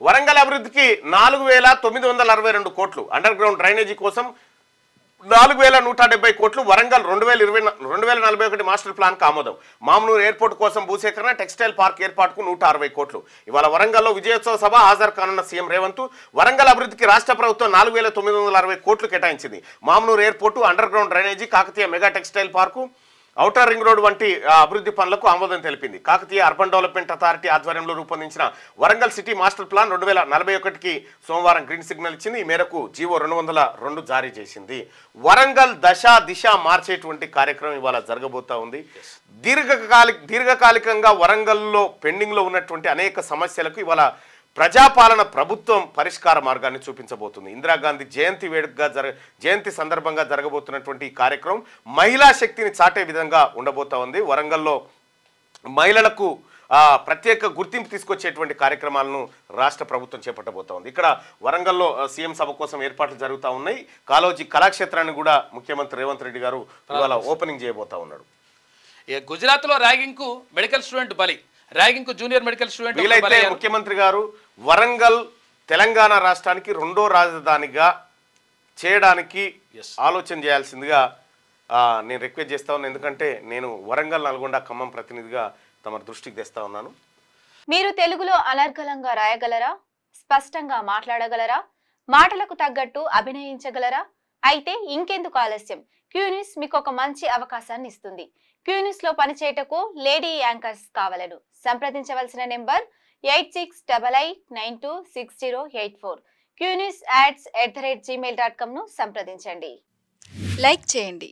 వరంగల్ అభివృద్ధికి 4,962 కోట్లు, under ground drainage కోసం 4,170 కోట్లు, వరంగల్ 2041 మాస్టర్ ప్లాన్ కు ఆమోదం, మామనూరు ఎయిర్పోర్ట్ కోసం భూసేకరణ, టెక్స్టైల్ పార్క్ ఏర్పాటుకు 160 కోట్లు. ఇవాళ వరంగల్లో విజయోత్సవ సభ హాజరు కానున్న సీఎం రేవంత్. వరంగల్ అభివృద్ధికి రాష్ట్ర ప్రభుత్వం 4,960 కోట్లు కేటాయించింది. Mamnoor airport, under ground drainage, Kakatiya mega textile park, outer ring road వంటి అభివృద్ధి పనులకు ఆమోదం తెలిపింది. కాకతీయ అర్బన్ డెవలప్మెంట్ అథారిటీ ఆధ్వర్యంలో రూపొందించిన వరంగల్ సిటీ మాస్టర్ ప్లాన్ 2041కి సోమవారం గ్రీన్ సిగ్నల్ ఇచ్చింది. ఈ మేరకు జీవో 202 జారీ చేసింది. వరంగల్ దిశ మార్చేటువంటి కార్యక్రమం ఇవాళ జరగబోతా ఉంది. దీర్ఘకాలికంగా వరంగల్లో పెండింగ్లో ఉన్నటువంటి అనేక సమస్యలకు ఇవాళ ప్రజాపాలన ప్రభుత్వం పరిష్కార మార్గాన్ని చూపించబోతుంది. ఇందిరాగాంధీ జయంతి సందర్భంగా జరగబోతున్నటువంటి ఈ కార్యక్రమం మహిళా శక్తిని చాటే విధంగా ఉండబోతా ఉంది. వరంగల్లో మహిళలకు ప్రత్యేక గుర్తింపు తీసుకొచ్చేటువంటి కార్యక్రమాలను రాష్ట్ర ప్రభుత్వం చేపట్టబోతా ఉంది. ఇక్కడ వరంగల్లో సీఎం సభ కోసం ఏర్పాట్లు జరుగుతూ ఉన్నాయి. కాళోజీ కళాక్షేత్రాన్ని కూడా ముఖ్యమంత్రి రేవంత్ రెడ్డి గారు ఇవాళ ఓపెనింగ్ చేయబోతా ఉన్నాడు. గుజరాత్లో ర్యాగింగ్ కు మెడికల్ స్టూడెంట్ బలి, ర్యాగింగ్ కు జూనియర్ మెడికల్ స్టూడెంట్. వీలైతే ముఖ్యమంత్రి గారు వరంగల్ తెలంగాణ రాష్ట్రానికి 2వ రాజధానిగా చేయడానికి ఆలోచన చేయాల్సిందిగా నేను రిక్వెస్ట్ చేస్తా ఉన్నాను. ఎందుకంటే నేను వరంగల్, నల్గొండ, ఖమ్మం ప్రతినిధిగా తమ దృష్టికి తెస్తా ఉన్నాను. మీరు తెలుగులో అనర్గళంగా రాయగలరా? స్పష్టంగా మాట్లాడగలరా? మాటలకు తగ్గట్టు అభినయించగలరా? అయితే ఇంకెందుకు ఆలస్యం? క్యూన్యూస్ మీకు ఒక మంచి అవకాశాన్ని ఇస్తుంది. క్యూన్యూస్ లో పనిచేయటకు లేడీ యాంకర్స్ కావాలను సంప్రదించవలసిన నెంబర్ 8688926084. qnewsads@gmail.com ను సంప్రదించండి. లైక్ చేయండి.